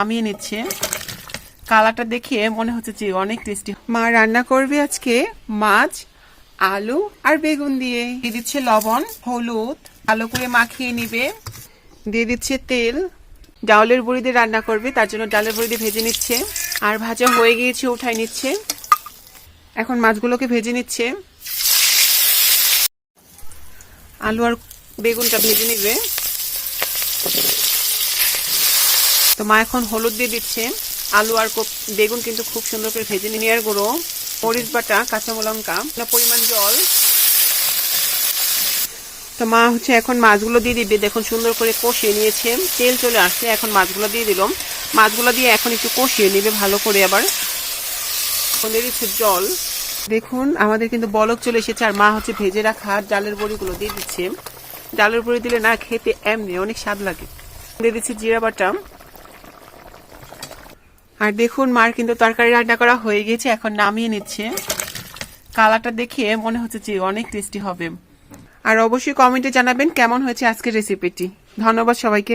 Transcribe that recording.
নামিয়ে নিচ্ছে। কালারটা দেখে মনে হচ্ছে যে অনেক টেস্টি। মা রান্না করবে আজকে মাছ, আলু আর বেগুন দিয়ে। দিয়ে দিচ্ছে লবণ, হলুদ, ভালো করে মাখিয়ে নিবে। দিয়ে দিচ্ছে তেল। ডালের বড়ি দিয়ে রান্না করবে, তার জন্য ডালের বড়ি দিয়ে ভেজে নিচ্ছে। আর ভাজা হয়ে গিয়েছে, উঠাই নিচ্ছে। এখন মাছগুলোকে ভেজে নিচ্ছে। আলু আর বেগুনটা ভেজে নিবে। তো মা এখন হলুদ দিয়ে দিচ্ছে। আলু আর বেগুন কিন্তু খুব সুন্দর করে ভেজে নিয়ে, আর গুঁড়ো, মরিচ বাটা, কাঁচা লঙ্কা, পরিমাণ জল। তো মা এখন মাছগুলো দিয়ে দিবে। দেখুন সুন্দর করে কষিয়ে নিয়েছে, তেল চলে আসছে। এখন মাছগুলো দিয়ে দিলাম। মাছগুলো দিয়ে এখন একটু কষিয়ে নিবে ভালো করে। আবার দিয়ে দিচ্ছে জল। দেখুন আমাদের কিন্তু বলক চলে এসেছে। আর মা ভেজে রাখা ডালের বড়িগুলো দিয়ে দিচ্ছে। ডালের বড়ি দিলে না খেতে এমনি অনেক স্বাদ লাগে। দিয়ে দিচ্ছে জিরা বাটা। আর দেখুন মার কিন্তু তরকারি রান্না করা হয়ে গেছে, এখন নামিয়ে নিচ্ছে। কালারটা দেখে মনে হচ্ছে যে অনেক টেস্টি হবে। আর অবশ্যই কমেন্টে জানাবেন কেমন হয়েছে আজকের রেসিপিটি। ধন্যবাদ সবাইকে।